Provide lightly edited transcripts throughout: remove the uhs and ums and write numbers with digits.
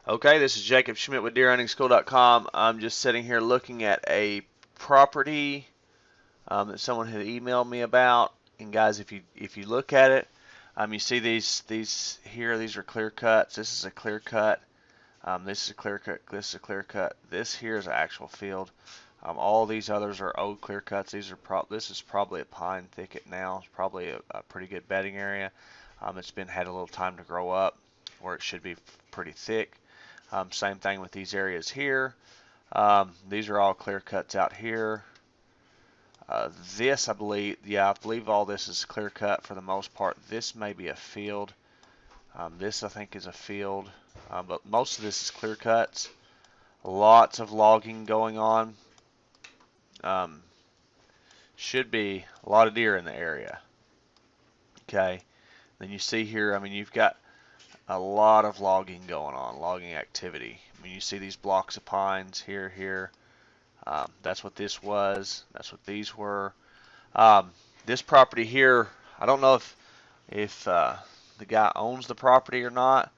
Okay, this is Jacob Schmitt with deerhuntingschool.com. I'm just sitting here looking at a property that someone had emailed me about. And guys, if you look at it, you see these here. These are clear cuts. This is a clear cut. This is a clear cut. This is a clear cut. This here is an actual field. All these others are old clear cuts. This is probably a pine thicket now. It's probably a pretty good bedding area. It's had a little time to grow up, where it should be pretty thick. Same thing with these areas here. These are all clear cuts out here. This, I believe all this is clear cut for the most part. This may be a field. This, I think, is a field. But most of this is clear cuts. Lots of logging going on. Should be a lot of deer in the area. Okay. Then you see here, you've got a lot of logging going on, logging activity. You see these blocks of pines here. That's what this was. That's what these were. This property here, I don't know if the guy owns the property or not,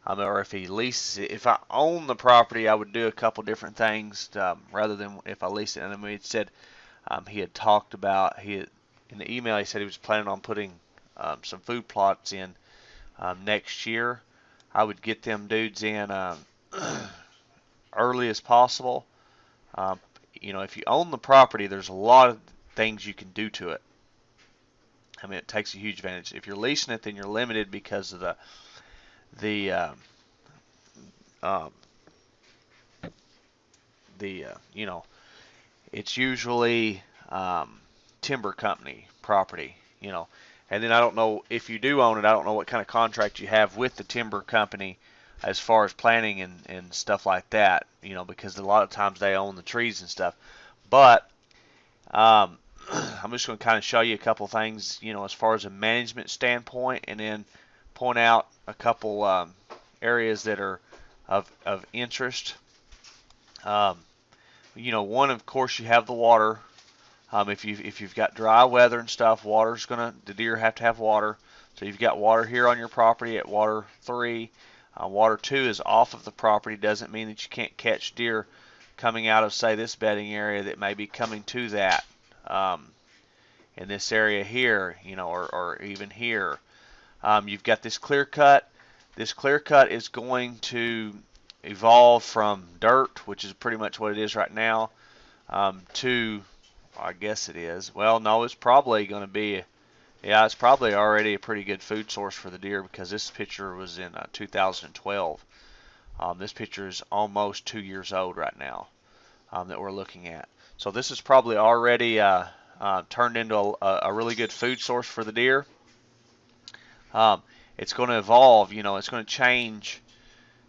or if he leases it. If I own the property, I would do a couple different things rather than if I lease it. And then it said he had talked about in the email. He said he was planning on putting some food plots in next year. I would get them dudes in early as possible. If you own the property, there's a lot of things you can do to it. It takes a huge advantage. If you're leasing it, then you're limited because of it's usually timber company property. And then I don't know if you do own it. I don't know what kind of contract you have with the timber company as far as planting and stuff like that. Because a lot of times they own the trees and stuff. But I'm just going to kind of show you a couple things, as far as a management standpoint, and then point out a couple areas that are of interest. One, of course, you have the water. If you've got dry weather and stuff, the deer have to have water. So you've got water here on your property at water 3. Water 2 is off of the property. Doesn't mean that you can't catch deer coming out of, say, this bedding area that may be coming to that in this area here, or even here. You've got this clear cut. This clear cut is going to evolve from dirt, which is pretty much what it is right now, to, I guess it is. Well, no, it's probably going to be, it's probably already a pretty good food source for the deer, because this picture was in 2012. This picture is almost 2 years old right now that we're looking at. So this is probably already turned into a really good food source for the deer. It's going to evolve, it's going to change.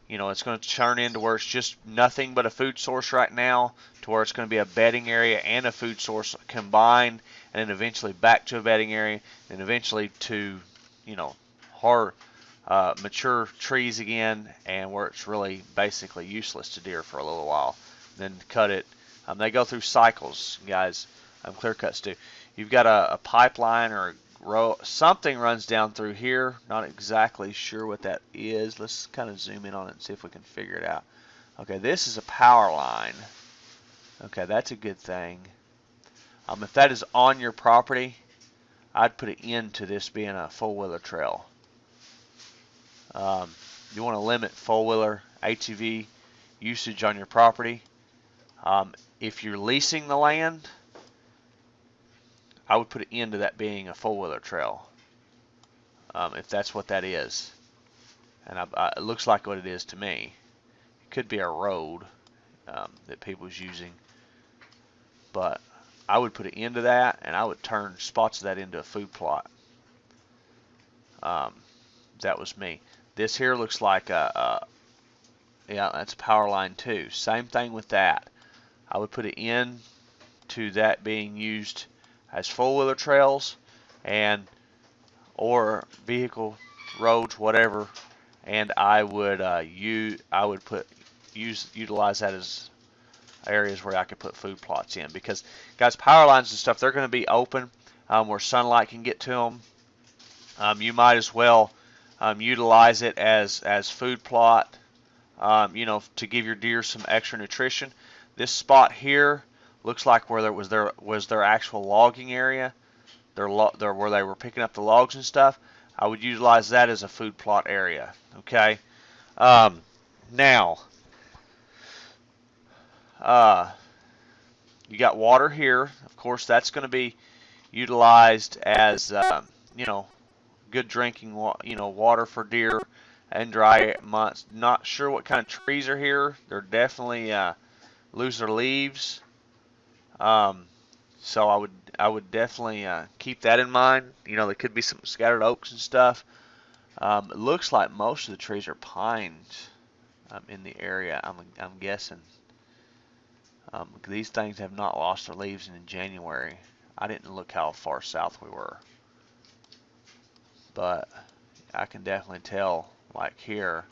It's going to turn into where it's just nothing but a food source right now, to where it's going to be a bedding area and a food source combined, and then eventually back to a bedding area, and eventually to, hard, mature trees again, and where it's really basically useless to deer for a little while. Then cut it. They go through cycles, guys. Clear cuts do. You've got a pipeline or a row, something runs down through here. Not exactly sure what that is. Let's kind of zoom in on it and see if we can figure it out. Okay, this is a power line. Okay, that's a good thing. If that is on your property, I'd put an end to this being a four-wheeler trail. You want to limit four-wheeler ATV usage on your property. If you're leasing the land, I would put an end to that being a four-wheeler trail, if that's what that is. And it looks like what it is to me. It could be a road that people's using, but I would put an end to that, and I would turn spots of that into a food plot. That was me. This here looks like yeah, that's a power line too. Same thing with that. I would put an end to that being used as four-wheeler trails or vehicle roads, whatever, and I would utilize that as areas where I could put food plots in, because guys, power lines and stuff, they're going to be open where sunlight can get to them. You might as well utilize it as food plot to give your deer some extra nutrition. This spot here looks like where there was their actual logging area, where they were picking up the logs and stuff. I would utilize that as a food plot area. Okay. Now, you got water here. Of course, that's going to be utilized as good drinking water for deer and dry months. Not sure what kind of trees are here. They're definitely lose their leaves. So I would definitely keep that in mind. There could be some scattered oaks and stuff. It looks like most of the trees are pines in the area. I'm guessing. These things have not lost their leaves in January. I didn't look how far south we were, but I can definitely tell. Like here,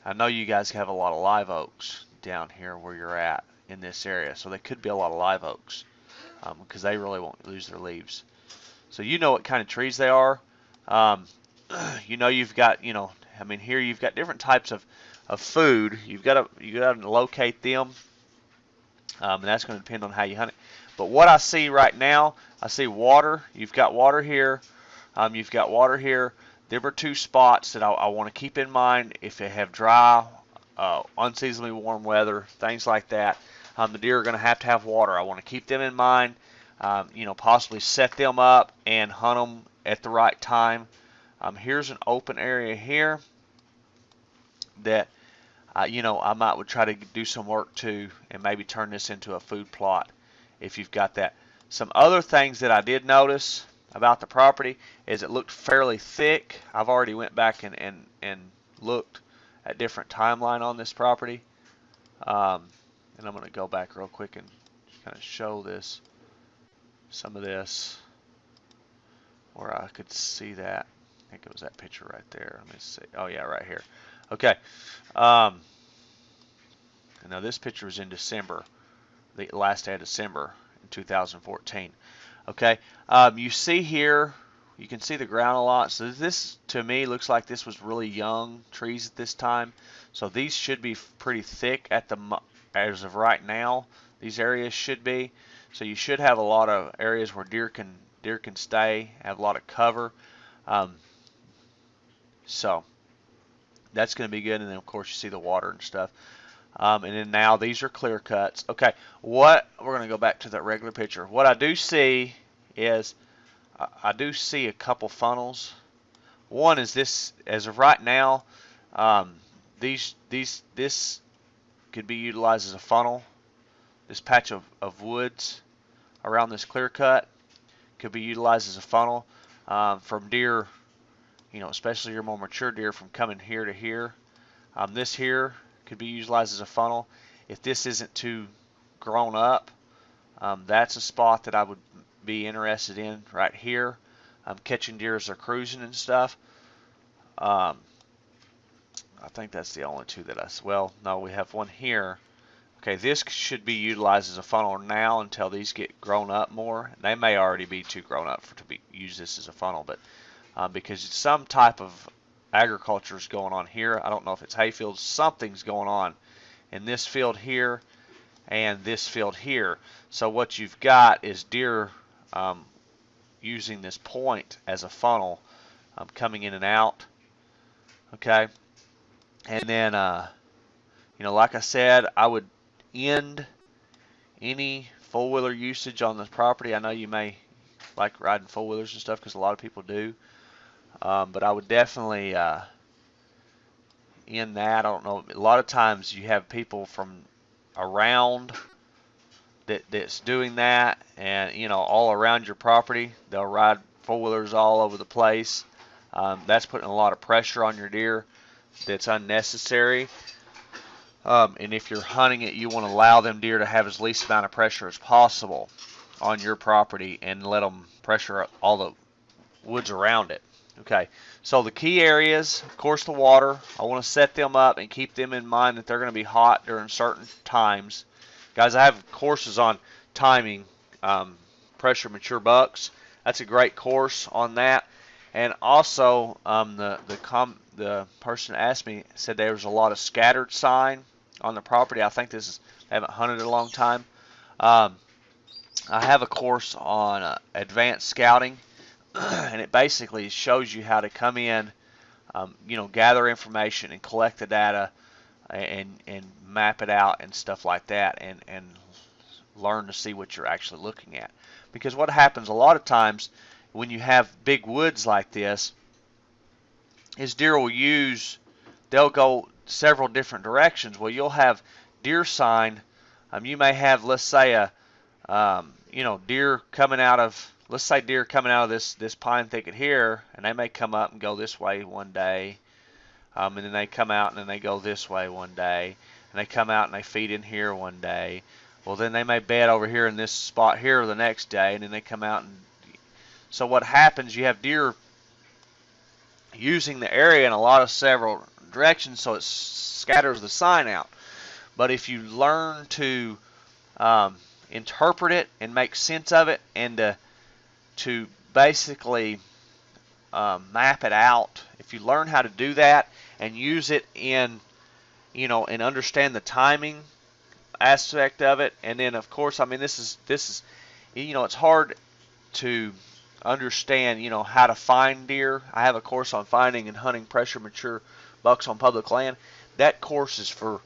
I know you guys have a lot of live oaks down here where you're at in this area, so there could be a lot of live oaks because they really won't lose their leaves. So you know what kind of trees they are. You've got here you've got different types of food. You've got to locate them, and that's going to depend on how you hunt it. But what I see right now, I see water. You've got water here. You've got water here. There were two spots that I want to keep in mind if they have dry, unseasonably warm weather, things like that. The deer are going to have water. I want to keep them in mind. Possibly set them up and hunt them at the right time. Here's an open area here that I would try to do some work to and maybe turn this into a food plot if you've got that. Some other things that I did notice about the property is it looked fairly thick. I've already went back and looked at different timeline on this property. And I'm going to go back real quick and kind of show some of this where I could see that. I think it was that picture right there. Let me see. Oh yeah, right here. Okay. Now this picture was in December, the last day of December in 2014. Okay. You see here, you can see the ground a lot. So this, to me, looks like this was really young trees at this time. So these should be pretty thick as of right now. These areas should be. So you should have a lot of areas where deer can stay, have a lot of cover. So that's going to be good. And then of course you see the water and stuff. And then now these are clear cuts. Okay, we're going to go back to that regular picture. What I do see is I do see a couple funnels. One is this, as of right now, this could be utilized as a funnel. This patch of woods around this clear cut could be utilized as a funnel from deer, especially your more mature deer from coming here to here. This here could be utilized as a funnel. If this isn't too grown up, that's a spot that I would be interested in right here. Catching deer as they're cruising and stuff. I think that's the only two that well, no, we have one here. Okay, this should be utilized as a funnel now until these get grown up more. They may already be too grown up to use this as a funnel, but because some type of agriculture is going on here. I don't know if it's hayfields. Something's going on in this field here and this field here. So what you've got is deer using this point as a funnel, coming in and out. Okay, and then like I said, I would end any four-wheeler usage on this property. I know you may like riding four-wheelers and stuff because a lot of people do. But I would definitely end that. I don't know. A lot of times you have people from around that's doing that, and all around your property, they'll ride four-wheelers all over the place. That's putting a lot of pressure on your deer that's unnecessary. And if you're hunting it, you want to allow them deer to have as least amount of pressure as possible on your property and let them pressure all the woods around it. Okay, so the key areas, of course, the water. I want to set them up and keep them in mind that they're going to be hot during certain times. Guys, I have courses on timing pressure mature bucks. That's a great course on that. And also, the person asked me, said there was a lot of scattered sign on the property. I think I haven't hunted in a long time. Um, I have a course on advanced scouting, and it basically shows you how to come in, gather information and collect the data and map it out and stuff like that, and learn to see what you're actually looking at. Because what happens a lot of times when you have big woods like this is they'll go several different directions. Well, you'll have deer sign. You may have, let's say, deer coming out of, this pine thicket here, and they may come up and go this way one day, and then they come out and then they go this way one day, and they come out and they feed in here one day. Well, then they may bed over here in this spot here the next day, and then they come out and so what happens, you have deer using the area in several directions, so it scatters the sign out. But if you learn to interpret it and make sense of it, and to basically map it out, if you learn how to do that and use it in, and understand the timing aspect of it, and then of course, this is, it's hard to understand, how to find deer. I have a course on finding and hunting pressure mature bucks on public land. That course is for,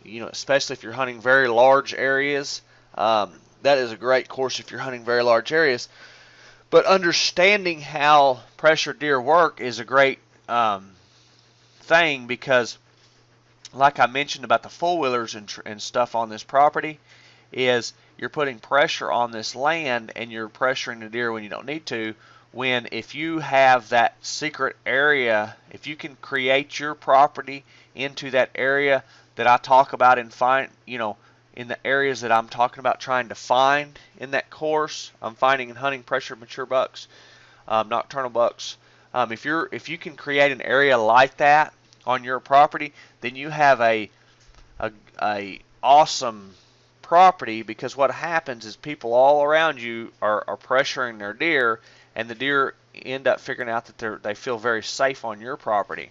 especially if you're hunting very large areas. That is a great course if you're hunting very large areas. But understanding how pressure deer work is a great thing, because like I mentioned about the four-wheelers and stuff on this property, is you're putting pressure on this land and you're pressuring the deer when you don't need to. When if you have that secret area, if you can create your property into that area that I talk about and find, in the areas that I'm talking about trying to find in that course, I'm finding and hunting pressure mature bucks, nocturnal bucks. If you can create an area like that on your property, then you have a awesome property, because what happens is people all around you are pressuring their deer, and the deer end up figuring out that they feel very safe on your property.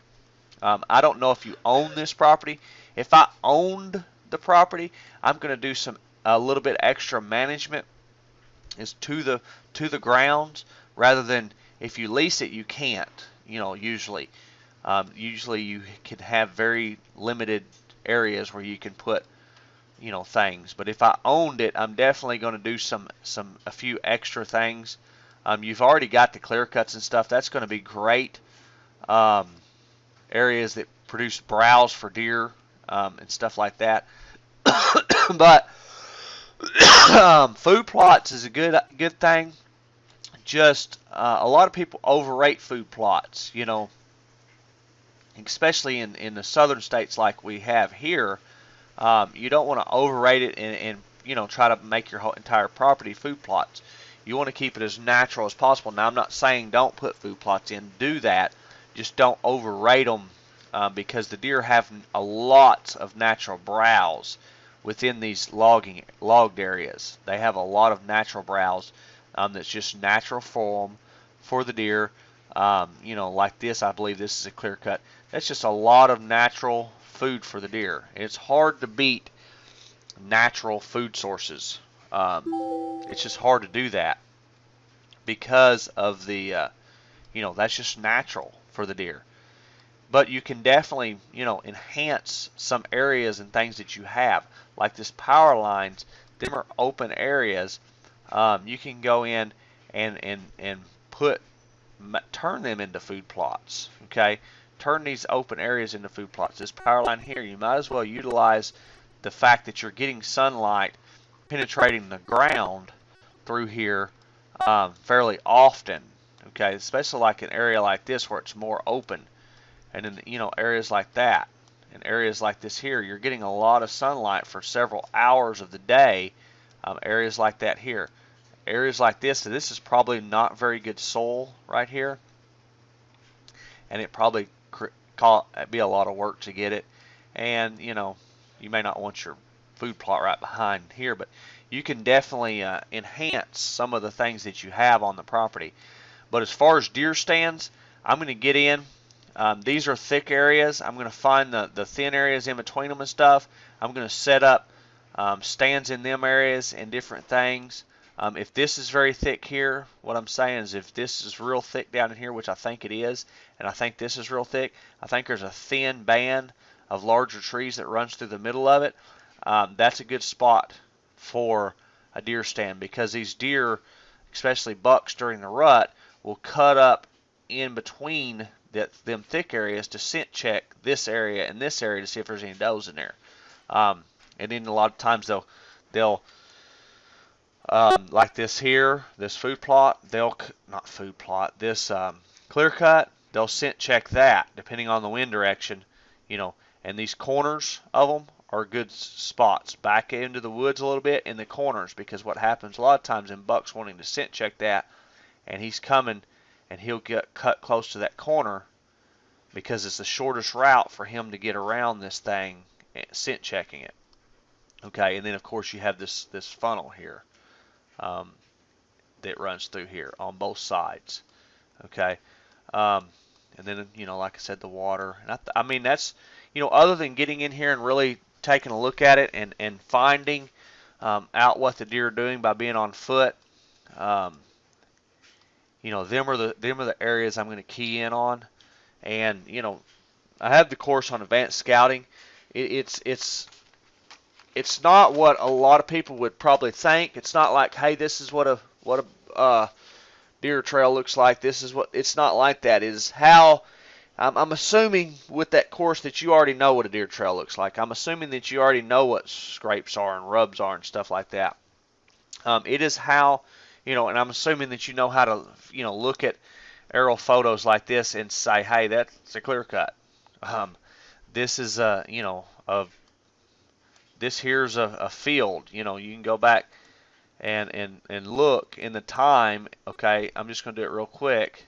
I don't know if you own this property. If I owned the property, I'm going to do a little bit extra management is to the grounds, rather than if you lease it, you can't. Usually you can have very limited areas where you can put things. But if I owned it, I'm definitely going to do a few extra things. You've already got the clear cuts and stuff. That's going to be great. Areas that produce browse for deer and stuff like that. But food plots is a good thing. Just a lot of people overrate food plots. Especially in the southern states like we have here. You don't want to overrate it and try to make your whole entire property food plots. You want to keep it as natural as possible. Now, I'm not saying don't put food plots in. Do that. Just don't overrate them, because the deer have a lot of natural browse within these logged areas. They have a lot of natural browse that's just natural for them, for the deer. Like this, I believe this is a clear cut. That's just a lot of natural food for the deer. It's hard to beat natural food sources. It's just hard to do that because of the, that's just natural for the deer. But you can definitely, enhance some areas and things that you have, like this power lines. Them are open areas. You can go in and turn them into food plots. Okay, turn these open areas into food plots. This power line here, you might as well utilize the fact that you're getting sunlight penetrating the ground through here fairly often. Okay, especially like an area like this where it's more open, and in areas like that and areas like this here, you're getting a lot of sunlight for several hours of the day. Areas like that here, areas like this. So this is probably not very good soil right here, and it probably be a lot of work to get it. And you may not want your food plot right behind here, but you can definitely enhance some of the things that you have on the property. But as far as deer stands, I'm going to get in. These are thick areas. I'm going to find the thin areas in between them and stuff. I'm going to set up stands in them areas and different things. If this is very thick here, what I'm saying is if this is real thick down in here, which I think it is, and I think this is real thick, I think there's a thin band of larger trees that runs through the middle of it. That's a good spot for a deer stand, because these deer, especially bucks during the rut, will cut up in between them thick areas to scent check this area and this area to see if there's any does in there. And then a lot of times they'll like this here, this food plot, this clear cut, they'll scent check that depending on the wind direction, and these corners of them are good spots back into the woods a little bit in the corners, because what happens a lot of times in bucks wanting to scent check that, and he's coming and he'll get cut close to that corner because it's the shortest route for him to get around this thing, scent checking it. Okay, and then of course you have this funnel here that runs through here on both sides. Okay, and then like I said, the water. And I mean that's other than getting in here and really taking a look at it and finding out what the deer are doing by being on foot. Them are the areas I'm going to key in on, and I have the course on advanced scouting. It's not what a lot of people would probably think. It's not like, hey, this is what a deer trail looks like. This is what. It's not like that. It is how. I'm assuming with that course that you already know what a deer trail looks like. I'm assuming that you already know what scrapes are and rubs are and stuff like that. It is how. And I'm assuming that you know how to, look at aerial photos like this and say, hey, that's a clear cut. This is this here's a field. You can go back and look in the time. Okay, I'm just going to do it real quick.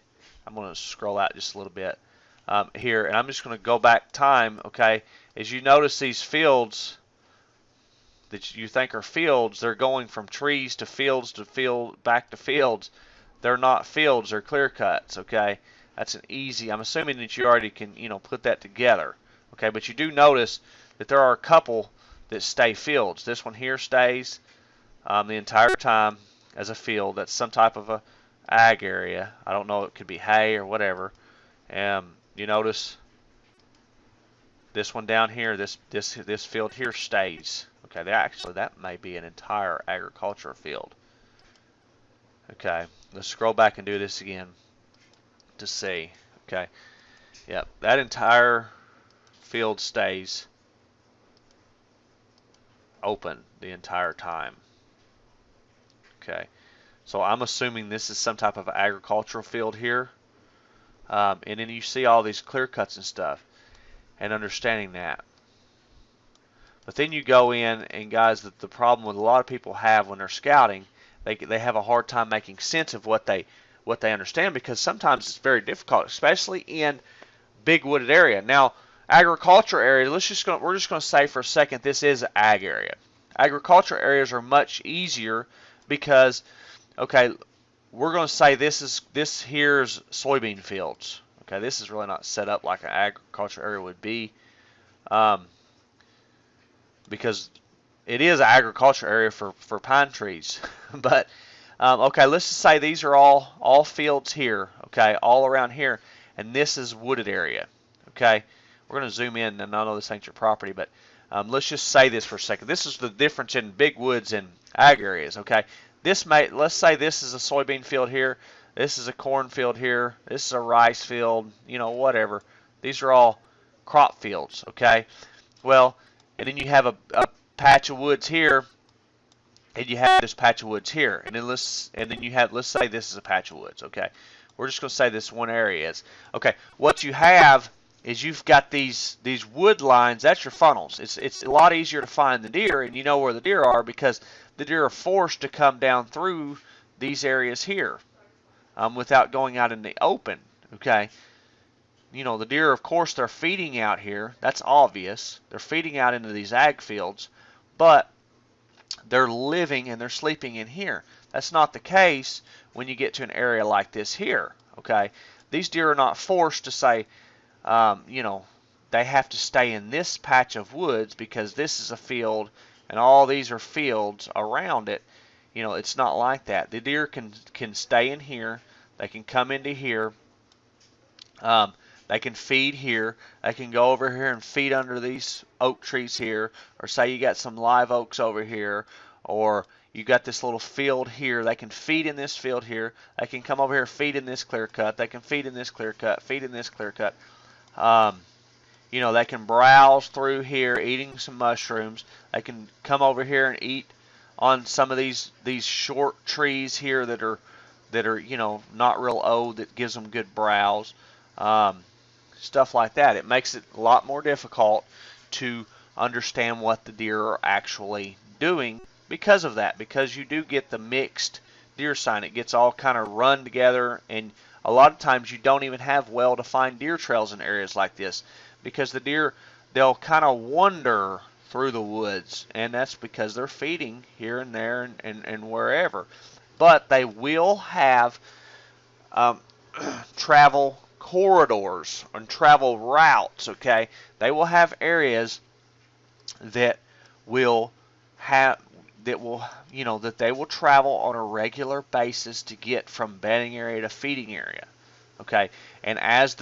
I'm going to scroll out just a little bit here, and I'm just going to go back time. Okay, as you notice these fields that you think are fields, they're going from trees to field, back to fields. They're not fields, they're clear cuts, okay? That's an easy, I'm assuming that you already can, put that together, okay? But you do notice that there are a couple that stay fields. This one here stays the entire time as a field. That's some type of a ag area. I don't know, it could be hay or whatever. You notice this one down here, this field here stays. Okay, that may be an entire agriculture field. Okay, let's scroll back and do this again to see. Okay, yep, that entire field stays open the entire time. Okay, so I'm assuming this is some type of agricultural field here. And then you see all these clear cuts and stuff, and understanding that. But then you go in, and guys, the problem with a lot of people have when they're scouting, they have a hard time making sense of what they understand, because sometimes it's very difficult, especially in big wooded area. Now, agriculture area, we're just going to say for a second this is an ag area. Agriculture areas are much easier because, okay, we're going to say this here's soybean fields. Okay, this is really not set up like an agriculture area would be. Because it is an agriculture area for pine trees. But, okay, let's just say these are all fields here, okay, all around here, and this is wooded area, okay? We're going to zoom in, and I know this ain't your property, but let's just say this for a second. This is the difference in big woods and ag areas, okay? Let's say this is a soybean field here, this is a corn field here, this is a rice field, whatever. These are all crop fields, okay? Well, and then you have a patch of woods here, and you have this patch of woods here, and then let's say this is a patch of woods. Okay, we're just going to say this one area is. Okay, what you have is you've got these wood lines. That's your funnels. It's a lot easier to find the deer, and you know where the deer are because the deer are forced to come down through these areas here without going out in the open. Okay. The deer, of course, they're feeding out here. That's obvious. They're feeding out into these ag fields, but they're living and they're sleeping in here. That's not the case when you get to an area like this here. Okay, these deer are not forced to say, you know, they have to stay in this patch of woods because this is a field and all these are fields around it. You know, it's not like that. The deer can stay in here. They can come into here. They can feed here. They can go over here and feed under these oak trees here, or say you got some live oaks over here, or you got this little field here. They can feed in this field here. They can come over here, feed in this clear cut. They can feed in this clear cut, feed in this clear cut. You know, they can browse through here, eating some mushrooms. They can come over here and eat on some of these short trees here that are you know, not real old, that gives them good browse. Stuff like that. It makes it a lot more difficult to understand what the deer are actually doing because of that, because you do get the mixed deer sign. It gets all kind of run together, and a lot of times you don't even have well-defined deer trails in areas like this, because the deer, they'll kind of wander through the woods, and that's because they're feeding here and there and wherever. But they will have travel corridors and travel routes. Okay, they will have areas that will you know, that they will travel on a regular basis to get from bedding area to feeding area. Okay, and as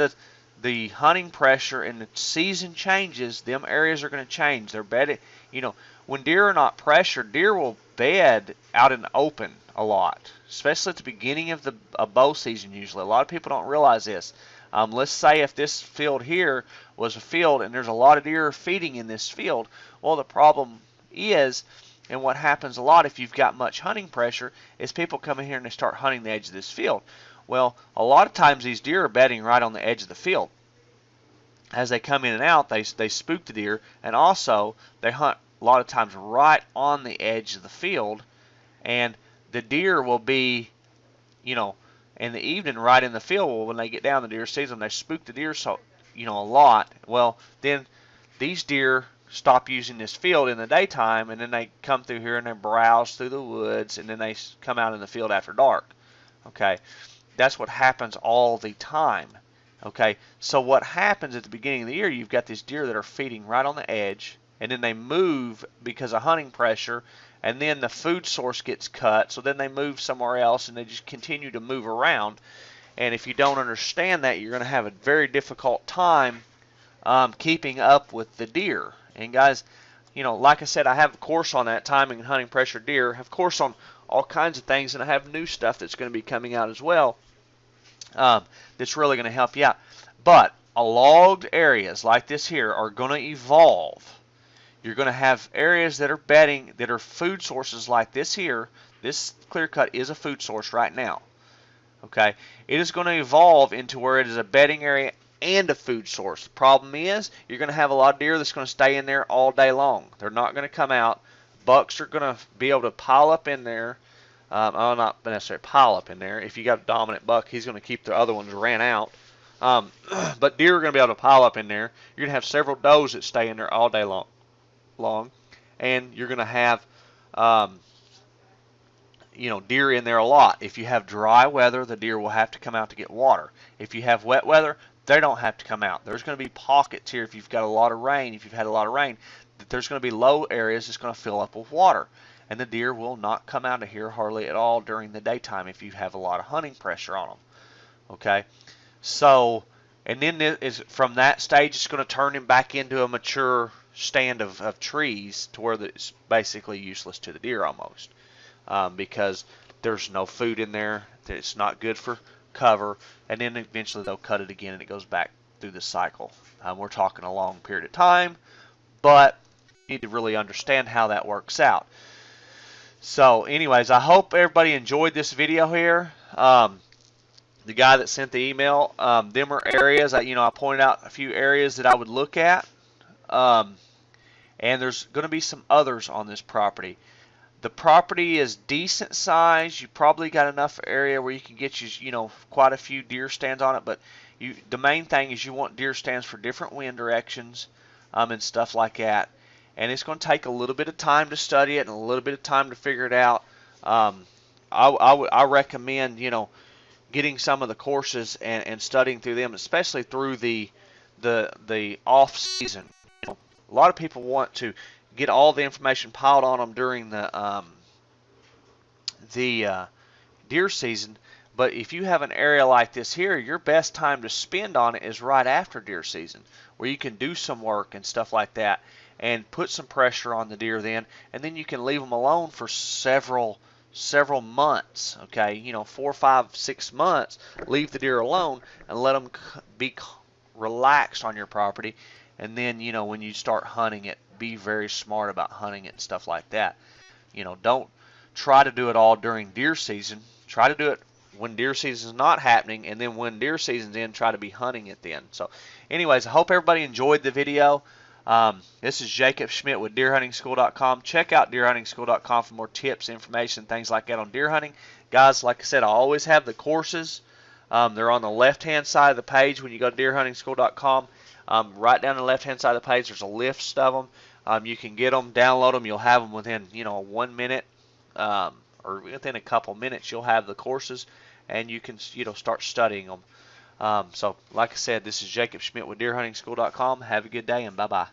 the hunting pressure and the season changes, them areas are going to change. They're bedded. You know, when deer are not pressured, deer will bed out in the open a lot, especially at the beginning of the bow season. Usually, a lot of people don't realize this. Let's say if this field here was a field and there's a lot of deer feeding in this field. Well, the problem is, and what happens a lot if you've got much hunting pressure, is people come in here and they start hunting the edge of this field. Well, a lot of times these deer are bedding right on the edge of the field. As they come in and out, they spook the deer, and also they hunt a lot of times right on the edge of the field, and the deer will be, you know, in the evening right in the field. Well, when they get down, the deer sees them. They spook the deer, so, you know, a lot. Well, then these deer stop using this field in the daytime, and then they come through here and they browse through the woods, and then they come out in the field after dark. Okay, that's what happens all the time. Okay, so what happens at the beginning of the year, you've got these deer that are feeding right on the edge, and then they move because of hunting pressure, and then the food source gets cut, so then they move somewhere else, and they just continue to move around. And if you don't understand that, you're going to have a very difficult time keeping up with the deer. And guys, you know, like I said, I have a course on that, timing and hunting pressure deer. I have a course on all kinds of things, and I have new stuff that's going to be coming out as well. That's really going to help you out. But logged areas like this here are going to evolve. You're going to have areas that are bedding, that are food sources like this here. This clear cut is a food source right now. Okay, it is going to evolve into where it is a bedding area and a food source. The problem is you're going to have a lot of deer that's going to stay in there all day long. They're not going to come out. Bucks are going to be able to pile up in there. Not necessarily pile up in there. If you got a dominant buck, he's going to keep the other ones ran out. But deer are going to be able to pile up in there. You're going to have several does that stay in there all day long. And you're going to have you know, deer in there a lot. If you have dry weather, the deer will have to come out to get water. If you have wet weather, they don't have to come out. There's going to be pockets here if you've got a lot of rain, if you've had a lot of rain, that there's going to be low areas that's going to fill up with water. And the deer will not come out of here hardly at all during the daytime if you have a lot of hunting pressure on them. Okay? So, and then from that stage, it's going to turn him back into a mature stand of trees to where it's basically useless to the deer almost. Because there's no food in there, it's not good for cover, and then eventually they'll cut it again and it goes back through the cycle. We're talking a long period of time, but you need to really understand how that works out. So anyways, I hope everybody enjoyed this video here. The guy that sent the email, them are areas, I pointed out a few areas that I would look at, and there's going to be some others on this property. The property is decent size. You probably got enough area where you can get quite a few deer stands on it. But the main thing is you want deer stands for different wind directions and stuff like that. And it's going to take a little bit of time to study it and a little bit of time to figure it out. I recommend, getting some of the courses and studying through them, especially through the off season. A lot of people want to get all the information piled on them during the deer season, but if you have an area like this here, your best time to spend on it is right after deer season, where you can do some work and stuff like that and put some pressure on the deer then, and then you can leave them alone for several months, okay, 4, 5, 6 months. Leave the deer alone and let them be relaxed on your property, and then when you start hunting it, be very smart about hunting it and stuff like that. Don't try to do it all during deer season. Try to do it when deer season is not happening, and then when deer season's in, try to be hunting it then. So anyways, I hope everybody enjoyed the video. This is Jacob Schmitt with deerhuntingschool.com. Check out deerhuntingschool.com for more tips, information, things like that on deer hunting. Guys, like I said, I always have the courses. They're on the left-hand side of the page when you go to deerhuntingschool.com. Right down the left-hand side of the page, there's a list of them. You can get them, download them. You'll have them within 1 minute or within a couple minutes. You'll have the courses, and you can start studying them. So, like I said, this is Jacob Schmitt with deerhuntingschool.com. Have a good day, and bye-bye.